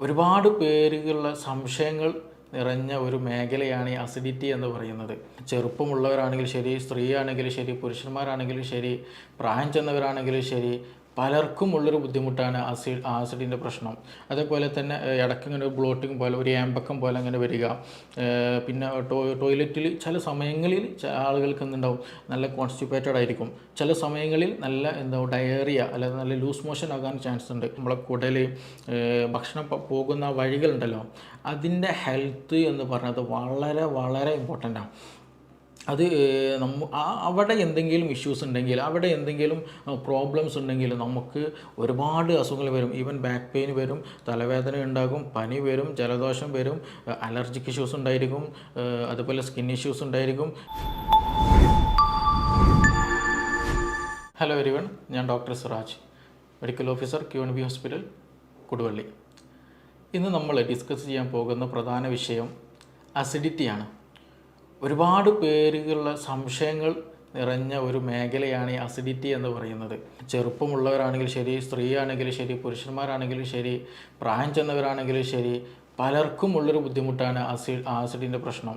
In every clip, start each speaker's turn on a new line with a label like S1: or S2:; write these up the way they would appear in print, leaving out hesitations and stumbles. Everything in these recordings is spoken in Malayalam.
S1: ഒരുപാട് പേരുകളുടെ സംശയങ്ങൾ നിറഞ്ഞ ഒരു മേഖലയാണ് ഈ അസിഡിറ്റി എന്ന് പറയുന്നത്. ചെറുപ്പമുള്ളവരാണെങ്കിലും ശരി, സ്ത്രീയാണെങ്കിലും ശരി, പുരുഷന്മാരാണെങ്കിലും ശരി, പ്രായം ചെന്നവരാണെങ്കിലും ശരി, പലർക്കും ഉള്ളൊരു ബുദ്ധിമുട്ടാണ് ആസിഡിൻ്റെ പ്രശ്നം. അതേപോലെ തന്നെ ഇടയ്ക്കിങ്ങനെ ഒരു ബ്ലോട്ടിങ് പോലെ, ഒരു ഏമ്പക്കം പോലെ അങ്ങനെ വരിക. പിന്നെ ടോയ്ലറ്റിൽ ചില സമയങ്ങളിൽ ആളുകൾക്ക് എന്തുണ്ടാവും, നല്ല കോൺസ്റ്റിപ്പേറ്റഡ് ആയിരിക്കും. ചില സമയങ്ങളിൽ നല്ല ഡയറിയ അല്ലെങ്കിൽ നല്ല ലൂസ് മോഷൻ ആകാൻ ചാൻസ് ഉണ്ട്. നമ്മളെ കുടൽ ഭക്ഷണം പോകുന്ന വഴികളുണ്ടല്ലോ, അതിൻ്റെ ഹെൽത്ത് എന്ന് പറഞ്ഞത് വളരെ വളരെ ഇമ്പോർട്ടൻ്റാണ്. അത് അവിടെ എന്തെങ്കിലും ഇഷ്യൂസ് ഉണ്ടെങ്കിൽ, അവിടെ എന്തെങ്കിലും പ്രോബ്ലംസ് ഉണ്ടെങ്കിൽ നമുക്ക് ഒരുപാട് അസുഖങ്ങൾ വരും. ഈവൻ ബാക്ക് പെയിൻ വരും, തലവേദന ഉണ്ടാകും, പനി വരും, ജലദോഷം വരും, അലർജിക് ഇഷ്യൂസ് ഉണ്ടായിരിക്കും, അതുപോലെ സ്കിൻ ഇഷ്യൂസ് ഉണ്ടായിരിക്കും. ഹലോ എവരിവൺ, ഞാൻ doctor Siraj, medical officer QNB hospital, Koduvally. ഇന്ന് നമ്മൾ ഡിസ്കസ് ചെയ്യാൻ പോകുന്ന പ്രധാന വിഷയം അസിഡിറ്റിയാണ്. ഒരുപാട് പേരുകളുടെ സംശയങ്ങൾ നിറഞ്ഞ ഒരു മേഖലയാണ് ഈ അസിഡിറ്റി എന്ന് പറയുന്നത്. ചെറുപ്പമുള്ളവരാണെങ്കിലും ശരി, സ്ത്രീയാണെങ്കിലും ശരി, പുരുഷന്മാരാണെങ്കിലും ശരി, പ്രായം ചെന്നവരാണെങ്കിലും ശരി, പലർക്കും ഉള്ളൊരു ബുദ്ധിമുട്ടാണ് ആസിഡിൻ്റെ പ്രശ്നം.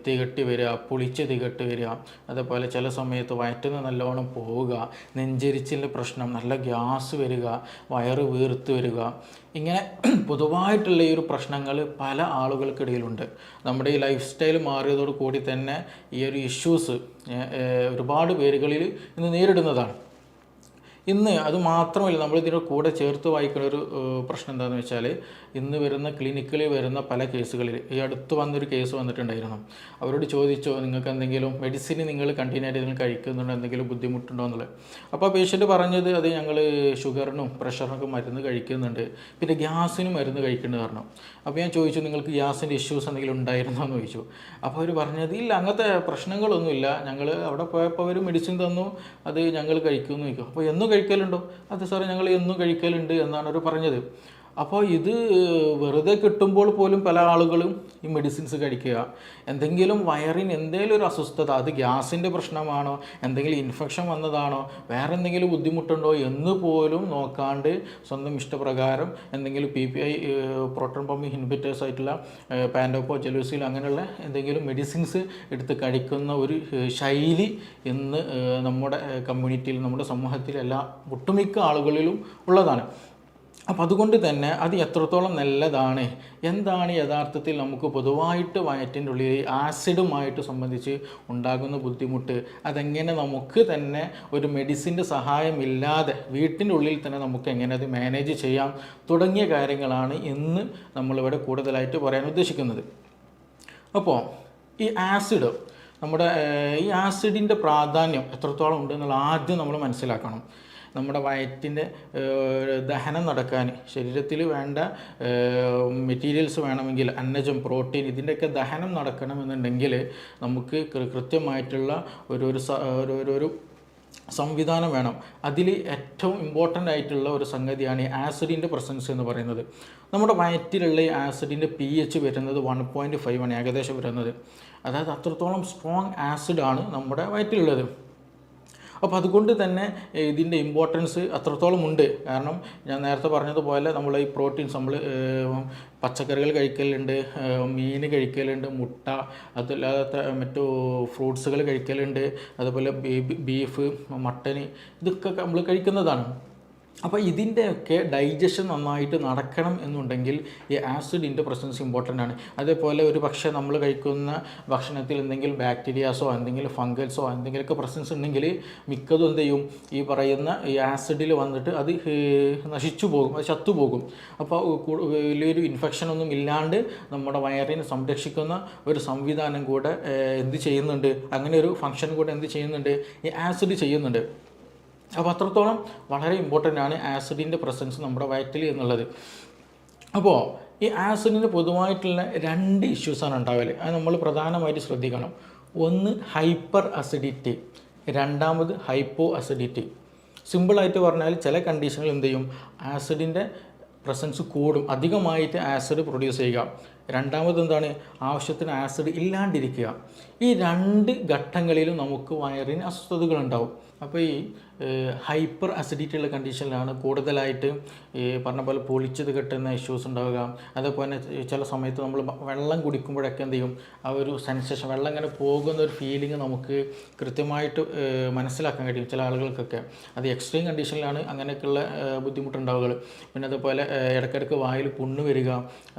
S1: തികട്ടി വരിക, പുളിച്ച് തികട്ടി വരിക, അതേപോലെ ചില സമയത്ത് വയറ്റിൽ നിന്ന് നല്ലോണം പോവുക, നെഞ്ചരിച്ചിൻ്റെ പ്രശ്നം, നല്ല ഗ്യാസ് വരിക, വയറ് വീർത്ത് വരിക, ഇങ്ങനെ പൊതുവായിട്ടുള്ള ഈ ഒരു പ്രശ്നങ്ങൾ പല ആളുകൾക്കിടയിലുണ്ട്. നമ്മുടെ ഈ ലൈഫ് സ്റ്റൈൽ മാറിയതോട് കൂടി തന്നെ ഈ ഒരു ഇഷ്യൂസ് ഒരുപാട് പേരുകളിൽ ഇന്ന് നേരിടുന്നതാണ്. ഇന്ന് അത് മാത്രമല്ല, നമ്മളിതിൻ്റെ കൂടെ ചേർത്ത് വായിക്കുന്ന ഒരു പ്രശ്നം എന്താണെന്ന് വെച്ചാൽ, ഇന്ന് വരുന്ന ക്ലിനിക്കിൽ വരുന്ന പല കേസുകളിൽ, ഈ അടുത്ത് വന്നൊരു കേസ് വന്നിട്ടുണ്ടായിരുന്നു. അവരോട് ചോദിച്ചോ, നിങ്ങൾക്ക് എന്തെങ്കിലും മെഡിസിൻ നിങ്ങൾ കണ്ടിന്യൂ ആയിട്ട് ഇതിന് കഴിക്കുന്നുണ്ടോ, എന്തെങ്കിലും ബുദ്ധിമുട്ടുണ്ടോ എന്നുള്ളത്. അപ്പോൾ ആ പേഷ്യൻ്റ് പറഞ്ഞത്, അത് ഞങ്ങൾ ഷുഗറിനും പ്രഷറിനൊക്കെ മരുന്ന് കഴിക്കുന്നുണ്ട്, പിന്നെ ഗ്യാസിനും മരുന്ന് കഴിക്കേണ്ടത് പറഞ്ഞു. അപ്പോൾ ഞാൻ ചോദിച്ചു, നിങ്ങൾക്ക് ഗ്യാസിൻ്റെ ഇഷ്യൂസ് എന്തെങ്കിലും ഉണ്ടായിരുന്നോ എന്ന് ചോദിച്ചു. അപ്പോൾ അവർ പറഞ്ഞത്, ഇല്ല, അങ്ങനത്തെ പ്രശ്നങ്ങളൊന്നുമില്ല, ഞങ്ങൾ അവിടെ പോയപ്പോൾ അവർ മെഡിസിൻ തന്നു, അത് ഞങ്ങൾ കഴിക്കുമെന്ന് ചോദിക്കും. അപ്പോൾ എന്നും കഴിക്കലുണ്ടോ? അത് സാറേ, ഞങ്ങൾ എന്നും കഴിക്കലുണ്ട് എന്നാണ് അവർ പറഞ്ഞത്. അപ്പോൾ ഇത് വെറുതെ കിട്ടുമ്പോൾ പോലും പല ആളുകളും ഈ മെഡിസിൻസ് കഴിക്കുക. എന്തെങ്കിലും വയറിന് എന്തെങ്കിലും ഒരു അസ്വസ്ഥത, അത് ഗ്യാസിൻ്റെ പ്രശ്നമാണോ, എന്തെങ്കിലും ഇൻഫെക്ഷൻ വന്നതാണോ, വേറെ എന്തെങ്കിലും ബുദ്ധിമുട്ടുണ്ടോ എന്ന് പോലും നോക്കാണ്ട് സ്വന്തം ഇഷ്ടപ്രകാരം എന്തെങ്കിലും PPI പ്രോട്ടോൺ പമ്പ് ഇൻഹിബിറ്റേഴ്സ് ആയിട്ടുള്ള പാൻഡോപ്പോ, ജലൂസിൽ അങ്ങനെയുള്ള എന്തെങ്കിലും മെഡിസിൻസ് എടുത്ത് കഴിക്കുന്ന ഒരു ശൈലി ഇന്ന് നമ്മുടെ കമ്മ്യൂണിറ്റിയിൽ, നമ്മുടെ സമൂഹത്തിൽ ഒട്ടുമിക്ക ആളുകളിലും ഉള്ളതാണ്. അപ്പോൾ അതുകൊണ്ട് തന്നെ അത് എത്രത്തോളം നല്ലതാണ്, എന്താണ് യഥാർത്ഥത്തിൽ നമുക്ക് പൊതുവായിട്ട് വയറ്റിൻ്റെ ഉള്ളിൽ ആസിഡുമായിട്ട് സംബന്ധിച്ച് ഉണ്ടാകുന്ന ബുദ്ധിമുട്ട്, അതെങ്ങനെ നമുക്ക് തന്നെ ഒരു മെഡിസിൻ്റെ സഹായമില്ലാതെ വീട്ടിൻ്റെ ഉള്ളിൽ തന്നെ നമുക്ക് എങ്ങനെ അത് മാനേജ് ചെയ്യാം തുടങ്ങിയ കാര്യങ്ങളാണ് ഇന്ന് നമ്മളിവിടെ കൂടുതലായിട്ട് പറയാൻ ഉദ്ദേശിക്കുന്നത്. അപ്പോൾ ഈ ആസിഡ്, നമ്മുടെ ഈ ആസിഡിൻ്റെ പ്രാധാന്യം എത്രത്തോളം ഉണ്ടെന്നുള്ള ആദ്യം നമ്മൾ മനസ്സിലാക്കണം. നമ്മുടെ വയറ്റിൻ്റെ ദഹനം നടക്കാൻ, ശരീരത്തിൽ വേണ്ട മെറ്റീരിയൽസ് വേണമെങ്കിൽ, അന്നജം, പ്രോട്ടീൻ, ഇതിൻ്റെയൊക്കെ ദഹനം നടക്കണമെന്നുണ്ടെങ്കിൽ നമുക്ക് കൃത്യമായിട്ടുള്ള ഒരു സംവിധാനം വേണം. അതിൽ ഏറ്റവും ഇമ്പോർട്ടൻ്റ് ആയിട്ടുള്ള ഒരു സംഗതിയാണ് ഈ ആസിഡിൻ്റെ പ്രസൻസ് എന്ന് പറയുന്നത്. നമ്മുടെ വയറ്റിലുള്ള ഈ ആസിഡിൻ്റെ pH വരുന്നത് 1.5 ആണ് ഏകദേശം വരുന്നത്. അതായത് അത്രത്തോളം സ്ട്രോങ് ആസിഡാണ് നമ്മുടെ വയറ്റിലുള്ളത്. അപ്പോൾ അതുകൊണ്ട് തന്നെ ഇതിൻ്റെ ഇമ്പോർട്ടൻസ് അത്രത്തോളം ഉണ്ട്. കാരണം ഞാൻ നേരത്തെ പറഞ്ഞതുപോലെ നമ്മൾ ഈ പ്രോട്ടീൻസ്, നമ്മൾ പച്ചക്കറികൾ കഴിക്കലുണ്ട്, മീൻ കഴിക്കലുണ്ട്, മുട്ട, അതല്ലാത്ത മറ്റു ഫ്രൂട്ട്സുകൾ കഴിക്കലുണ്ട്, അതുപോലെ ബീഫ്, മട്ടന്, ഇതൊക്കെ നമ്മൾ കഴിക്കുന്നതാണ്. അപ്പോൾ ഇതിൻ്റെയൊക്കെ ഡൈജഷൻ നന്നായിട്ട് നടക്കണം എന്നുണ്ടെങ്കിൽ ഈ ആസിഡിൻ്റെ പ്രസൻസ് ഇമ്പോർട്ടൻ്റ് ആണ്. അതേപോലെ ഒരു പക്ഷേ നമ്മൾ കഴിക്കുന്ന ഭക്ഷണത്തിൽ എന്തെങ്കിലും ബാക്ടീരിയാസോ എന്തെങ്കിലും ഫംഗൽസോ എന്തെങ്കിലുമൊക്കെ പ്രസൻസ് ഉണ്ടെങ്കിൽ മിക്കതും എന്ത് ചെയ്യും, ഈ പറയുന്ന ഈ ആസിഡിൽ വന്നിട്ട് അത് നശിച്ചു പോകും, അത് ചത്തുപോകും. അപ്പോൾ വലിയൊരു ഇൻഫെക്ഷനൊന്നും ഇല്ലാണ്ട് നമ്മുടെ വയറിനെ സംരക്ഷിക്കുന്ന ഒരു സംവിധാനം കൂടെ എന്ത് ചെയ്യുന്നുണ്ട്, അങ്ങനെ ഒരു ഫംഗ്ഷൻ കൂടെ എന്ത് ചെയ്യുന്നുണ്ട്, ഈ ആസിഡ് ചെയ്യുന്നുണ്ട്. അപ്പോൾ അത്രത്തോളം വളരെ ഇമ്പോർട്ടൻ്റ് ആണ് ആസിഡിൻ്റെ പ്രസൻസ് നമ്മുടെ വയറ്റിൽ എന്നുള്ളത്. അപ്പോൾ ഈ ആസിഡിന് പൊതുവായിട്ടുള്ള 2 ഇഷ്യൂസാണ് ഉണ്ടാവല്. അത് നമ്മൾ പ്രധാനമായിട്ട് ശ്രദ്ധിക്കണം. ഒന്ന് ഹൈപ്പർ അസിഡിറ്റി, രണ്ടാമത് ഹൈപ്പോ അസിഡിറ്റി. സിമ്പിളായിട്ട് പറഞ്ഞാൽ ചില കണ്ടീഷനിൽ എന്ത് ചെയ്യും, ആസിഡിൻ്റെ പ്രസൻസ് കൂടും, അധികമായിട്ട് ആസിഡ് പ്രൊഡ്യൂസ് ചെയ്യുക. രണ്ടാമത് എന്താണ്, ആവശ്യത്തിന് ആസിഡ് ഇല്ലാണ്ടിരിക്കുക. ഈ 2 ഘട്ടങ്ങളിലും നമുക്ക് വയറിന് അസ്വസ്ഥതകളുണ്ടാവും. അപ്പോൾ ഈ ഹൈപ്പർ അസിഡിറ്റി ഉള്ള കണ്ടീഷനിലാണ് കൂടുതലായിട്ട് ഈ പറഞ്ഞ പോലെ പൊളിച്ചത് കെട്ടുന്ന ഇഷ്യൂസ് ഉണ്ടാവുക. അതേപോലെ ചില സമയത്ത് നമ്മൾ വെള്ളം കുടിക്കുമ്പോഴൊക്കെ എന്ത് ചെയ്യും, ആ ഒരു സെൻസേഷൻ, വെള്ളം ഇങ്ങനെ പോകുന്ന ഒരു ഫീലിംഗ് നമുക്ക് കൃത്യമായിട്ട് മനസ്സിലാക്കാൻ കഴിയും ചില ആളുകൾക്കൊക്കെ. അത് എക്സ്ട്രീം കണ്ടീഷനിലാണ് അങ്ങനെയൊക്കെയുള്ള ബുദ്ധിമുട്ടുണ്ടാവുക. പിന്നെ അതേപോലെ ഇടയ്ക്കിടയ്ക്ക് വായിൽ പുണ്ണ് വരിക.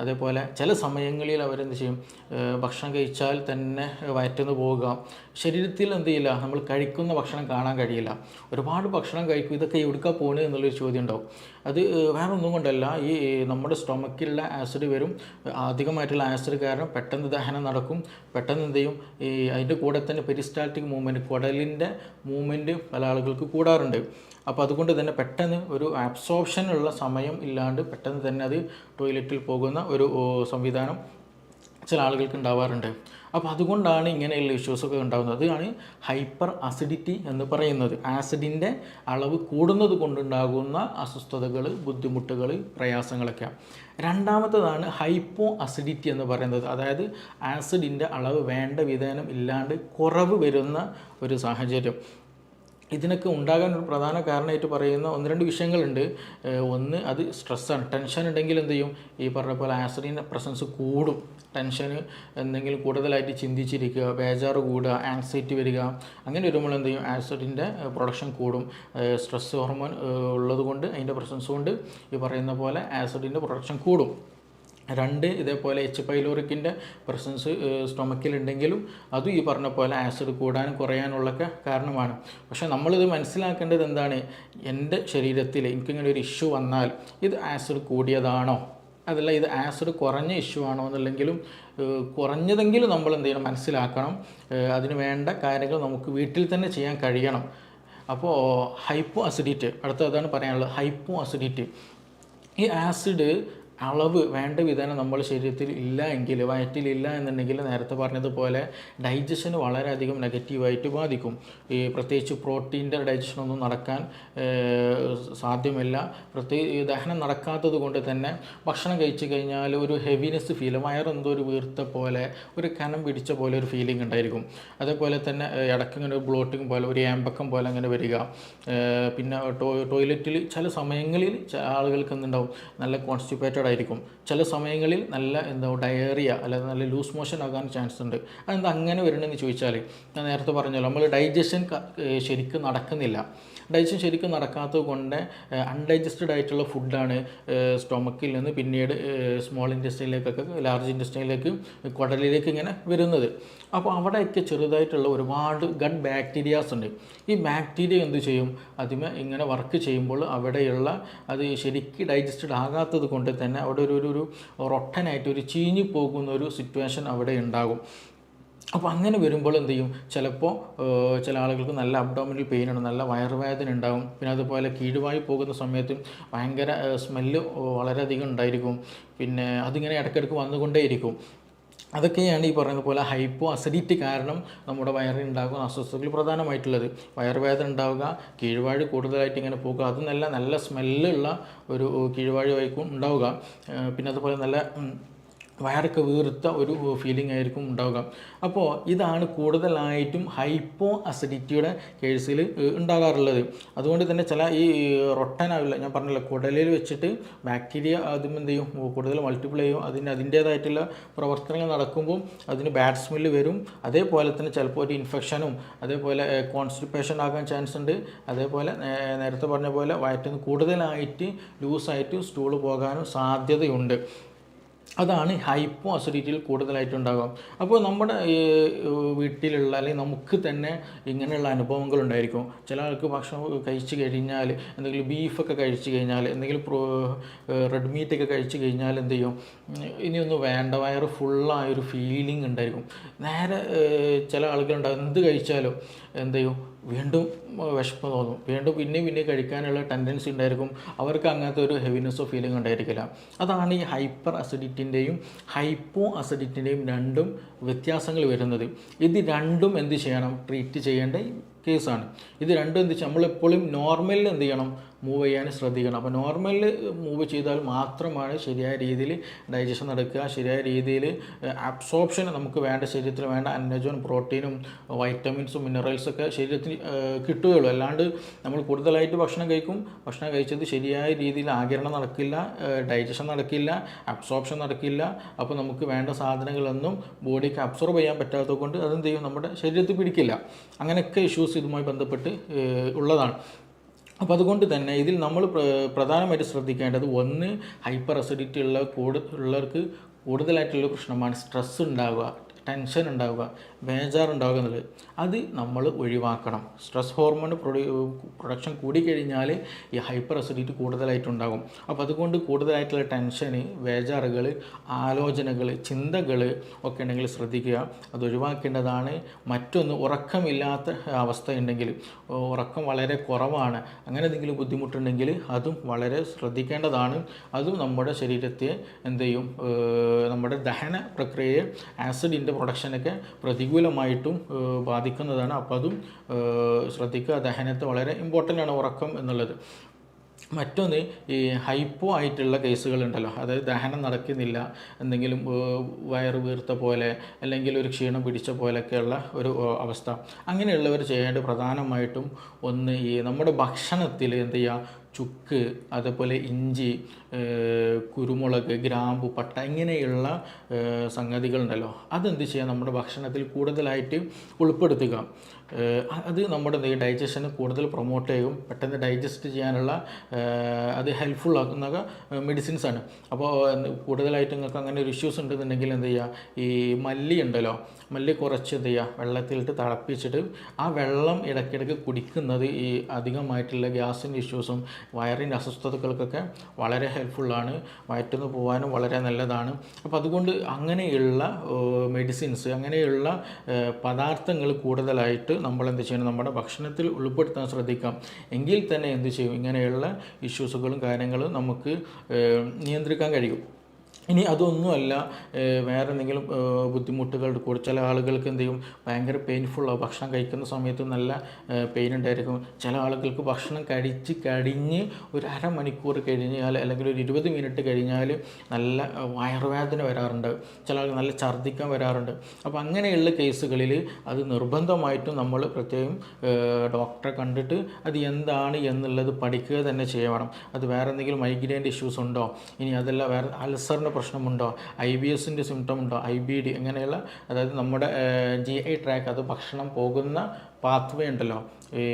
S1: അതേപോലെ ചില സമയങ്ങളിൽ അവരെന്ത് ചെയ്യും, ഭക്ഷണം കഴിച്ചാൽ തന്നെ വയറ്റുന്ന് പോവുക. ശരീരത്തിൽ എന്ത് ചെയ്യില്ല, നമ്മൾ കഴിക്കുന്ന ഭക്ഷണം കാണാൻ കഴിയില്ല. ഒരുപാട് ഭക്ഷണം കഴിക്കും, ഇതൊക്കെ എവിടേക്കാണ് പോകുന്നത് എന്നുള്ളൊരു ചോദ്യം ഉണ്ടാവും. അത് വേറെ ഒന്നും കൊണ്ടല്ല, ഈ നമ്മുടെ സ്റ്റൊമക്കിലുള്ള ആസിഡ് വരും. അധികമായിട്ടുള്ള ആസിഡ് കാരണം പെട്ടെന്ന് ദഹനം നടക്കും. പെട്ടെന്ന് എന്ത് ചെയ്യും, ഈ അതിൻ്റെ കൂടെ തന്നെ പെരിസ്റ്റാൾട്ടിക് മൂവ്മെൻറ്റ്, കുടലിൻ്റെ മൂവ്മെൻറ്റ് പല ആളുകൾക്ക് കൂടാറുണ്ട്. അപ്പോൾ അതുകൊണ്ട് തന്നെ പെട്ടെന്ന് ഒരു അബ്സോർപ്ഷനുള്ള സമയം ഇല്ലാണ്ട് പെട്ടെന്ന് തന്നെ അത് ടോയ്ലറ്റിൽ പോകുന്ന ഒരു സംവിധാനം ചില ആളുകൾക്ക് ഉണ്ടാവാറുണ്ട്. അപ്പോൾ അതുകൊണ്ടാണ് ഇങ്ങനെയുള്ള ഇഷ്യൂസൊക്കെ ഉണ്ടാകുന്നത്. അതാണ് ഹൈപ്പർ അസിഡിറ്റി എന്ന് പറയുന്നത്. ആസിഡിൻ്റെ അളവ് കൂടുന്നത് കൊണ്ടുണ്ടാകുന്ന അസ്വസ്ഥതകൾ, ബുദ്ധിമുട്ടുകൾ, പ്രയാസങ്ങളൊക്കെ. രണ്ടാമത്തേതാണ് ഹൈപ്പോ അസിഡിറ്റി എന്ന് പറയുന്നത്. അതായത് ആസിഡിൻ്റെ അളവ് വേണ്ട വിധേനം ഇല്ലാണ്ട് കുറവ് വരുന്ന ഒരു സാഹചര്യം. ഇതിനൊക്കെ ഉണ്ടാകാൻ ഒരു പ്രധാന കാരണമായിട്ട് പറയുന്ന ഒന്ന് രണ്ട് വിഷയങ്ങളുണ്ട്. ഒന്ന് അത് സ്ട്രെസ്സാണ്. ടെൻഷൻ ഉണ്ടെങ്കിൽ എന്ത് ചെയ്യും, ഈ പറഞ്ഞ പോലെ ആസിഡിൻ്റെ പ്രസൻസ് കൂടും. ടെൻഷന് എന്തെങ്കിലും കൂടുതലായിട്ട് ചിന്തിച്ചിരിക്കുക, ബേജാറ് കൂടുക, ആങ്സൈറ്റി വരിക, അങ്ങനെ വരുമ്പോൾ എന്ത് ചെയ്യും, ആസിഡിൻ്റെ പ്രൊഡക്ഷൻ കൂടും. സ്ട്രെസ് ഹോർമോൺ ഉള്ളത് കൊണ്ട്, അതിൻ്റെ പ്രസൻസ് കൊണ്ട് ഈ പറയുന്ന പോലെ ആസിഡിൻ്റെ പ്രൊഡക്ഷൻ കൂടും. രണ്ട്, ഇതേപോലെ എച്ച് പൈലോറിക്കിൻ്റെ പ്രസൻസ് സ്റ്റൊമക്കിലുണ്ടെങ്കിലും അതും ഈ പറഞ്ഞ പോലെ ആസിഡ് കൂടാനും കുറയാനുള്ളൊക്കെ കാരണമാണ്. പക്ഷേ നമ്മളിത് മനസ്സിലാക്കേണ്ടത് എന്താണ്, എൻ്റെ ശരീരത്തിൽ എനിക്കിങ്ങനെ ഒരു ഇഷ്യൂ വന്നാൽ ഇത് ആസിഡ് കൂടിയതാണോ, അതല്ല ഇത് ആസിഡ് കുറഞ്ഞ ഇഷ്യൂ ആണോ എന്നുള്ളെങ്കിലും കുറഞ്ഞതെങ്കിലും നമ്മൾ എന്ത് ചെയ്യണം, മനസ്സിലാക്കണം. അതിന് വേണ്ട കാര്യങ്ങൾ നമുക്ക് വീട്ടിൽ തന്നെ ചെയ്യാൻ കഴിയണം. അപ്പോൾ ഹൈപ്പോ അസിഡിറ്റി, അടുത്തതാണ് പറയാനുള്ളത്. ഹൈപ്പോ അസിഡിറ്റി, ഈ ആസിഡ് അളവ് വേണ്ട വിധേനം നമ്മുടെ ശരീരത്തിൽ ഇല്ല എങ്കിൽ, വയറ്റിലില്ല എന്നുണ്ടെങ്കിൽ നേരത്തെ പറഞ്ഞതുപോലെ ഡൈജഷന് വളരെയധികം നെഗറ്റീവായിട്ട് ബാധിക്കും. ഈ പ്രത്യേകിച്ച് പ്രോട്ടീൻ്റെ ഡൈജഷനൊന്നും നടക്കാൻ സാധ്യമല്ല. ദഹനം നടക്കാത്തത് കൊണ്ട് തന്നെ ഭക്ഷണം കഴിച്ചു കഴിഞ്ഞാൽ ഒരു ഹെവിനെസ് ഫീൽ, വയറെന്തോ ഒരു വീർത്ത പോലെ, ഒരു കനം പിടിച്ച പോലെ ഒരു ഫീലിംഗ് ഉണ്ടായിരിക്കും. അതേപോലെ തന്നെ ഇടയ്ക്കിങ്ങനെ ഒരു ബ്ലോട്ടിങ് പോലെ, ഒരു ഏമ്പക്കം പോലെ അങ്ങനെ വരിക. പിന്നെ ടോയ്ലറ്റിൽ ചില സമയങ്ങളിൽ ആളുകൾക്ക് എന്തുണ്ടാവും, നല്ല കോൺസ്റ്റിപ്പേറ്റഡ് ആയിരിക്കും. ചില സമയങ്ങളിൽ നല്ല ഡയറിയ അല്ലെങ്കിൽ നല്ല ലൂസ് മോഷൻ ആകാൻ ചാൻസ് ഉണ്ട്. അതെന്താ അങ്ങനെ വരണമെന്ന് ചോദിച്ചാൽ, ഞാൻ നേരത്തെ പറഞ്ഞല്ലോ, നമ്മൾ ഡൈജഷൻ ശരിക്കും നടക്കുന്നില്ല. ഡൈജഷൻ ശരിക്കും നടക്കാത്തത് കൊണ്ട് അൺഡൈജസ്റ്റഡ് ആയിട്ടുള്ള ഫുഡാണ് സ്റ്റൊമക്കിൽ നിന്ന് പിന്നീട് സ്മോൾ ഇൻറ്റെസ്റ്റൈനിലേക്കൊക്കെ, ലാർജ് ഇൻറ്റെസ്റ്റൈനിലേക്ക്, കുടലിലേക്ക് ഇങ്ങനെ വരുന്നത്. അപ്പോൾ അവിടെയൊക്കെ ചെറുതായിട്ടുള്ള ഒരുപാട് ഗട്ട് ബാക്ടീരിയാസ് ഉണ്ട്. ഈ ബാക്ടീരിയ എന്ത് ചെയ്യും, അതിമേ ഇങ്ങനെ വർക്ക് ചെയ്യുമ്പോൾ അവിടെയുള്ള അത് ശരിക്കും ഡൈജസ്റ്റഡ് ആകാത്തത് കൊണ്ട് തന്നെ അവിടെ ഒരു റൊട്ടനായിട്ട് ഒരു ചീഞ്ഞു പോകുന്ന ഒരു സിറ്റുവേഷൻ അവിടെ ഉണ്ടാകും. അപ്പോൾ അങ്ങനെ വരുമ്പോൾ എന്ത് ചെയ്യും, ചിലപ്പോൾ ചില ആളുകൾക്ക് നല്ല അബ്ഡോമിനൽ പെയിൻ ഉണ്ട്, നല്ല വയറുവേദന ഉണ്ടാകും. പിന്നെ അതുപോലെ കീഴുവായി പോകുന്ന സമയത്ത് ഭയങ്കര സ്മെല്ല് വളരെയധികം ഉണ്ടായിരിക്കും. പിന്നെ അതിങ്ങനെ ഇടയ്ക്കിടയ്ക്ക് വന്നുകൊണ്ടേയിരിക്കും. അതൊക്കെയാണ് ഈ പറയുന്ന പോലെ ഹൈപ്പോ അസിഡിറ്റി കാരണം നമ്മുടെ വയറിൽ ഉണ്ടാകുന്ന അസ്വസ്ഥതകൾ പ്രധാനമായിട്ടുള്ളത്. വയറുവേദന ഉണ്ടാവുക, കീഴ്വാഴ് കൂടുതലായിട്ട് ഇങ്ങനെ പോകുക, അത് നല്ല സ്മെല്ലുള്ള ഒരു കീഴ്വാഴ് വൈക്കും ഉണ്ടാവുക. പിന്നെ അതുപോലെ നല്ല വയറൊക്കെ വീർത്ത ഒരു ഫീലിംഗ് ആയിരിക്കും ഉണ്ടാവുക. അപ്പോൾ ഇതാണ് കൂടുതലായിട്ടും ഹൈപ്പോ അസിഡിറ്റിയുടെ കേസിൽ ഉണ്ടാകാറുള്ളത്. അതുകൊണ്ട് തന്നെ ചില ഈ റൊട്ടനാവില്ല, ഞാൻ പറഞ്ഞല്ലോ, കുടലിൽ വെച്ചിട്ട് ബാക്ടീരിയ അതും എന്ത് ചെയ്യും, കൂടുതൽ മൾട്ടിപ്പിൾ ചെയ്യും. അതിൻ്റേതായിട്ടുള്ള പ്രവർത്തനങ്ങൾ നടക്കുമ്പോൾ അതിന് ബാഡ് സ്മെല്ല് വരും. അതേപോലെ തന്നെ ചിലപ്പോൾ ഒരു ഇൻഫെക്ഷനും അതേപോലെ കോൺസ്റ്റിപ്പേഷൻ ആകാൻ ചാൻസ് ഉണ്ട്. അതേപോലെ നേരത്തെ പറഞ്ഞ പോലെ വയറ്റിൽ നിന്ന് കൂടുതലായിട്ട് ലൂസായിട്ട് സ്റ്റൂള് പോകാനും സാധ്യതയുണ്ട്. അതാണ് ഹൈപ്പോ അസിഡിറ്റിയിൽ കൂടുതലായിട്ടുണ്ടാകും. അപ്പോൾ നമ്മുടെ വീട്ടിലുള്ള അല്ലെങ്കിൽ നമുക്ക് തന്നെ ഇങ്ങനെയുള്ള അനുഭവങ്ങളുണ്ടായിരിക്കും. ചില ആൾക്ക് ഭക്ഷണം കഴിച്ച് കഴിഞ്ഞാൽ, എന്തെങ്കിലും ബീഫൊക്കെ കഴിച്ച് കഴിഞ്ഞാൽ, എന്തെങ്കിലും റെഡ് മീറ്റൊക്കെ കഴിച്ച് കഴിഞ്ഞാൽ എന്ത് ചെയ്യും, ഇനിയൊന്നും വേണ്ട, വയറ് ഫുള്ളായൊരു ഫീലിംഗ് ഉണ്ടായിരിക്കും. നേരെ ചില ആളുകളുണ്ടാകും, എന്ത് കഴിച്ചാലും എന്ത് ചെയ്യും, വീണ്ടും വിശപ്പ് തോന്നും, വീണ്ടും പിന്നെ കഴിക്കാനുള്ള ടെൻഡൻസി ഉണ്ടായിരിക്കും. അവർക്ക് അങ്ങനത്തെ ഒരു ഹെവിനെസ്സോ ഫീലിംഗ് ഉണ്ടായിരിക്കില്ല. അതാണ് ഈ ഹൈപ്പർ അസിഡിറ്റിൻ്റെയും ഹൈപ്പോ അസിഡിറ്റിൻ്റെയും രണ്ടും വ്യത്യാസങ്ങൾ വരുന്നത്. ഇത് രണ്ടും എന്ത് ചെയ്യണം, ട്രീറ്റ് ചെയ്യേണ്ട കേസാണ്. ഇത് രണ്ടും എന്ത് വെച്ചാൽ നമ്മളെപ്പോഴും നോർമലിൽ എന്ത് ചെയ്യണം, മൂവ് ചെയ്യാൻ ശ്രദ്ധിക്കണം. അപ്പോൾ നോർമൽ മൂവ് ചെയ്താൽ മാത്രമാണ് ശരിയായ രീതിയിൽ ഡൈജഷൻ നടക്കുക, ശരിയായ രീതിയിൽ അബ്സോർപ്ഷൻ നമുക്ക് വേണ്ട ശരീരത്തിൽ വേണ്ട അന്നജവും പ്രോട്ടീനും വൈറ്റമിൻസും മിനറൽസൊക്കെ ശരീരത്തിന് കിട്ടുകയുള്ളൂ. അല്ലാണ്ട് നമ്മൾ കൂടുതലായിട്ട് ഭക്ഷണം കഴിക്കും, ഭക്ഷണം കഴിച്ചത് ശരിയായ രീതിയിൽ ആഗിരണം നടക്കില്ല, ഡൈജഷൻ നടക്കില്ല, അബ്സോർപ്ഷൻ നടക്കില്ല. അപ്പോൾ നമുക്ക് വേണ്ട സാധനങ്ങളൊന്നും ബോഡിക്ക് അബ്സോർബ് ചെയ്യാൻ പറ്റാത്തത് കൊണ്ട് അതെന്ത് ചെയ്യും, നമ്മുടെ ശരീരത്തിൽ പിടിക്കില്ല. അങ്ങനെയൊക്കെ ഇഷ്യൂസ് ഇതുമായി ബന്ധപ്പെട്ട് ഉള്ളതാണ്. അപ്പോൾ അതുകൊണ്ട് തന്നെ ഇതിൽ നമ്മൾ പ്രധാനമായിട്ട് ശ്രദ്ധിക്കേണ്ടത്, ഒന്ന് ഹൈപ്പർ അസിഡിറ്റി ഉള്ളവർക്ക് കൂടുതലായിട്ടുള്ള പ്രശ്നമാണ് സ്ട്രെസ് ഉണ്ടാവുക, ടെൻഷൻ ഉണ്ടാവുക, ബേജാറുണ്ടാവുക എന്നുള്ളത്. അത് നമ്മൾ ഒഴിവാക്കണം. സ്ട്രെസ് ഹോർമോൺ പ്രൊഡക്ഷൻ കൂടിക്കഴിഞ്ഞാൽ ഈ ഹൈപ്പർ അസിഡിറ്റി കൂടുതലായിട്ടുണ്ടാകും. അപ്പോൾ അതുകൊണ്ട് കൂടുതലായിട്ടുള്ള ടെൻഷന്, ബേജാറുകൾ, ആലോചനകൾ, ചിന്തകൾ ഒക്കെ ഉണ്ടെങ്കിൽ ശ്രദ്ധിക്കുക, അത് ഒഴിവാക്കേണ്ടതാണ്. മറ്റൊന്ന്, ഉറക്കമില്ലാത്ത അവസ്ഥയുണ്ടെങ്കിൽ, ഉറക്കം വളരെ കുറവാണ്, അങ്ങനെ എന്തെങ്കിലും ബുദ്ധിമുട്ടുണ്ടെങ്കിൽ അതും വളരെ ശ്രദ്ധിക്കേണ്ടതാണ്. അതും നമ്മുടെ ശരീരത്തെ എന്ത് ചെയ്യും, നമ്മുടെ ദഹന പ്രക്രിയയെ, ആസിഡിൻ്റെ പ്രൊഡക്ഷനൊക്കെ പ്രതികൂലമായിട്ടും ബാധിക്കുന്നതാണ്. അപ്പോൾ അതും ശ്രദ്ധിക്കുക. ദഹനത്തെ വളരെ ഇമ്പോർട്ടൻ്റ് ആണ് ഉറക്കം എന്നുള്ളത്. മറ്റൊന്ന്, ഈ ഹൈപ്പോ ആയിട്ടുള്ള കേസുകളുണ്ടല്ലോ, അതായത് ദഹനം നടക്കുന്നില്ല, എന്തെങ്കിലും വയറ് വീർത്ത പോലെ അല്ലെങ്കിൽ ഒരു ക്ഷീണം പിടിച്ച പോലെയൊക്കെയുള്ള ഒരു അവസ്ഥ. അങ്ങനെയുള്ളവർ ചെയ്യേണ്ടത് പ്രധാനമായിട്ടും ഒന്ന്, ഈ നമ്മുടെ ഭക്ഷണത്തിൽ എന്ത് ചെയ്യുക, ചുക്ക്, അതേപോലെ ഇഞ്ചി, കുരുമുളക്, ഗ്രാമ്പു, പട്ട, ഇങ്ങനെയുള്ള സംഗതികളുണ്ടല്ലോ, അതെന്ത് ചെയ്യുക, നമ്മുടെ ഭക്ഷണത്തിൽ കൂടുതലായിട്ട് ഉൾപ്പെടുത്തുക. അത് നമ്മുടെ ഡൈജഷന് കൂടുതൽ പ്രൊമോട്ട് ചെയ്യും, പെട്ടെന്ന് ഡൈജസ്റ്റ് ചെയ്യാനുള്ള അത് ഹെൽപ്ഫുൾ ആക്കുന്ന മെഡിസിൻസാണ്. അപ്പോൾ കൂടുതലായിട്ട് നിങ്ങൾക്ക് അങ്ങനെ ഒരു ഇഷ്യൂസ് ഉണ്ടെന്നുണ്ടെങ്കിൽ എന്ത് ചെയ്യുക, ഈ മല്ലി ഉണ്ടല്ലോ, മല്ലി കുറച്ച് എന്ത് ചെയ്യുക, വെള്ളത്തിലിട്ട് തിളപ്പിച്ചിട്ട് ആ വെള്ളം ഇടയ്ക്കിടയ്ക്ക് കുടിക്കുന്നത് ഈ അധികമായിട്ടുള്ള ഗ്യാസിൻ്റെ ഇഷ്യൂസും വയറിൻ്റെ അസ്വസ്ഥതകൾക്കൊക്കെ വളരെ ഹെൽപ്ഫുള്ളാണ്, വയറ്റിന്ന് പോകാനും വളരെ നല്ലതാണ്. അപ്പോൾ അതുകൊണ്ട് അങ്ങനെയുള്ള മെഡിസിൻസ്, അങ്ങനെയുള്ള പദാർത്ഥങ്ങൾ കൂടുതലായിട്ട് നമ്മൾ എന്ത് ചെയ്യണം, നമ്മുടെ ഭക്ഷണത്തിൽ ഉൾപ്പെടുത്താൻ ശ്രദ്ധിക്കാം. എങ്കിൽ തന്നെ എന്ത് ചെയ്യും, ഇങ്ങനെയുള്ള ഇഷ്യൂസുകളും കാര്യങ്ങളും നമുക്ക് നിയന്ത്രിക്കാൻ കഴിയും. ഇനി അതൊന്നുമല്ല, വേറെ എന്തെങ്കിലും ബുദ്ധിമുട്ടുകൾ കൂടി, ചില ആളുകൾക്ക് എന്ത് ചെയ്യും, ഭയങ്കര പെയിൻഫുള്ളാണ്, ഭക്ഷണം കഴിക്കുന്ന സമയത്ത് നല്ല പെയിൻ ഉണ്ടായിരിക്കും. ചില ആളുകൾക്ക് ഭക്ഷണം കഴിഞ്ഞ് ഒരു അരമണിക്കൂർ കഴിഞ്ഞാൽ അല്ലെങ്കിൽ ഒരു 20 മിനിറ്റ് കഴിഞ്ഞാൽ നല്ല വയറുവേദന വരാറുണ്ട്, ചില ആൾക്ക് നല്ല ഛർദ്ദിക്കാൻ വരാറുണ്ട്. അപ്പോൾ അങ്ങനെയുള്ള കേസുകളിൽ അത് നിർബന്ധമായിട്ടും നമ്മൾ പ്രത്യേകം ഡോക്ടറെ കണ്ടിട്ട് അത് എന്താണ് എന്നുള്ളത് പഠിക്കുക തന്നെ ചെയ്യണം. അത് വേറെ എന്തെങ്കിലും മൈഗ്രെയിൻ്റെ ഇഷ്യൂസ് ഉണ്ടോ, ഇനി അതല്ല വേറെ അൾസറിൻ്റെ പ്രശ്നമുണ്ടോ, IBSൻ്റെ സിംറ്റം ഉണ്ടോ, IBD, ഇങ്ങനെയുള്ള, അതായത് നമ്മുടെ GI ട്രാക്ക്, അത് ഭക്ഷണം പോകുന്ന പാത്വേ ഉണ്ടല്ലോ, ഈ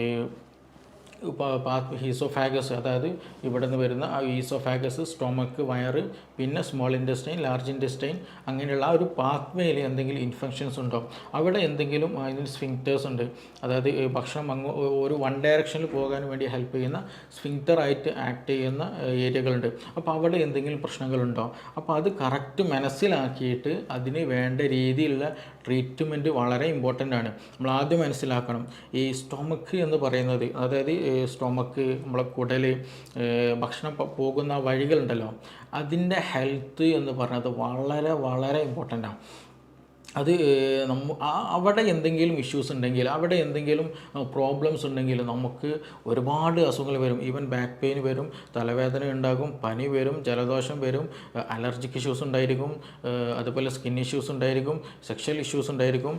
S1: ഈസോഫാഗസ്, അതായത് ഇവിടെ നിന്ന് വരുന്ന ആ ഈസോഫാഗസ്, സ്റ്റൊമക്ക്, വയറ്, പിന്നെ സ്മോൾ ഇൻറ്റസ്റ്റൈൻ, ലാർജ് ഇൻറ്റസ്റ്റൈൻ, അങ്ങനെയുള്ള ആ ഒരു പാത്വേയിൽ എന്തെങ്കിലും ഇൻഫെക്ഷൻസ് ഉണ്ടോ, അവിടെ എന്തെങ്കിലും അതിന് സ്ഫിങ്ക്റ്റേഴ്സ് ഉണ്ട്, അതായത് ഭക്ഷണം ഒരു വൺ ഡയറക്ഷനിൽ പോകാൻ വേണ്ടി ഹെൽപ്പ് ചെയ്യുന്ന സ്ഫിങ്ക്റ്ററായിട്ട് ആക്ട് ചെയ്യുന്ന ഏരിയകളുണ്ട്. അപ്പോൾ അവിടെ എന്തെങ്കിലും പ്രശ്നങ്ങളുണ്ടോ, അപ്പോൾ അത് കറക്റ്റ് മനസ്സിലാക്കിയിട്ട് അതിന് വേണ്ട രീതിയിലുള്ള ട്രീറ്റ്മെൻറ്റ് വളരെ ഇമ്പോർട്ടൻ്റ് ആണ്. നമ്മൾ ആദ്യം മനസ്സിലാക്കണം, ഈ സ്റ്റൊമക്ക് എന്ന് പറയുന്നത്, അതായത് സ്റ്റൊമക്ക്, നമ്മളെ കുടൽ, ഭക്ഷണം പോകുന്ന വഴികളുണ്ടല്ലോ, അതിൻ്റെ ഹെൽത്ത് എന്ന് പറയുന്നത് വളരെ വളരെ ഇമ്പോർട്ടൻ്റാണ്. അത് അവിടെ എന്തെങ്കിലും ഇഷ്യൂസ് ഉണ്ടെങ്കിൽ, അവിടെ എന്തെങ്കിലും പ്രോബ്ലംസ് ഉണ്ടെങ്കിൽ നമുക്ക് ഒരുപാട് അസുഖങ്ങൾ വരും. ഈവൻ ബാക്ക് പെയിൻ വരും, തലവേദന ഉണ്ടാകും, പനി വരും, ജലദോഷം വരും, അലർജിക് ഇഷ്യൂസ് ഉണ്ടായിരിക്കും, അതുപോലെ സ്കിൻ ഇഷ്യൂസ് ഉണ്ടായിരിക്കും, സെക്ഷൽ ഇഷ്യൂസ് ഉണ്ടായിരിക്കും,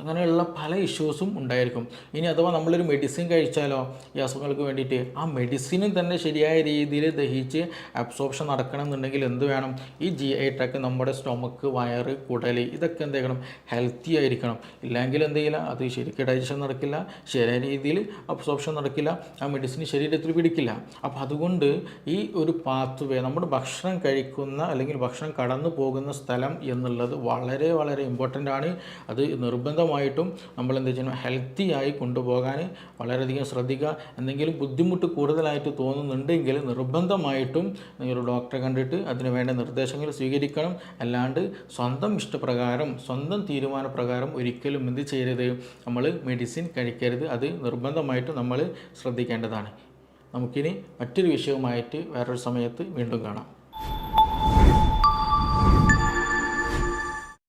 S1: അങ്ങനെയുള്ള പല ഇഷ്യൂസും ഉണ്ടായിരിക്കും. ഇനി അഥവാ നമ്മളൊരു മെഡിസിൻ കഴിച്ചാലോ ഈ അസുഖങ്ങൾക്ക് വേണ്ടിയിട്ട്, ആ മെഡിസിനും തന്നെ ശരിയായ രീതിയിൽ ദഹിച്ച് അബ്സോർപ്ഷൻ നടക്കണം എന്നുണ്ടെങ്കിൽ എന്ത് വേണം, ഈ GI ട്രാക്ക്, നമ്മുടെ സ്റ്റൊമക്ക്, വയറ്, കുടൽ, ഇതൊക്കെ എന്ത് ചെയ്യണം, ഹെൽത്തി ആയിരിക്കണം. ഇല്ലെങ്കിൽ എന്ത് ചെയ്യില്ല, അത് ശരിക്കും ഡൈജഷൻ നടക്കില്ല, ശരിയായ രീതിയിൽ അബ്സോർപ്ഷൻ നടക്കില്ല, ആ മെഡിസിൻ ശരീരത്തിൽ പിടിക്കില്ല. അപ്പോൾ അതുകൊണ്ട് ഈ ഒരു പാത്വേ, നമ്മുടെ ഭക്ഷണം കഴിക്കുന്ന അല്ലെങ്കിൽ ഭക്ഷണം കടന്നു പോകുന്ന സ്ഥലം എന്നുള്ളത് വളരെ വളരെ ഇമ്പോർട്ടൻ്റ് ആണ്. അത് നിർബന്ധമായിട്ടും നമ്മൾ എന്ത് ചെയ്യണം, ഹെൽത്തി ആയി കൊണ്ടുപോകാൻ വളരെയധികം ശ്രദ്ധിക്കുക. എന്തെങ്കിലും ബുദ്ധിമുട്ട് കൂടുതലായിട്ട് തോന്നുന്നുണ്ടെങ്കിൽ നിർബന്ധമായിട്ടും നിങ്ങളൊരു ഡോക്ടറെ കണ്ടിട്ട് അതിന് വേണ്ട നിർദ്ദേശങ്ങൾ സ്വീകരിക്കണം. അല്ലാണ്ട് സ്വന്തം ഇഷ്ടപ്രകാരം, സ്വന്തം തീരുമാനപ്രകാരം ഒരിക്കലും എന്ത് ചെയ്യരുത്, നമ്മൾ മെഡിസിൻ കഴിക്കരുത്. അത് നിർബന്ധമായിട്ടും നമ്മൾ ശ്രദ്ധിക്കേണ്ടതാണ്. നമുക്കിനി മറ്റൊരു വിഷയവുമായിട്ട് വേറൊരു സമയത്ത് വീണ്ടും കാണാം.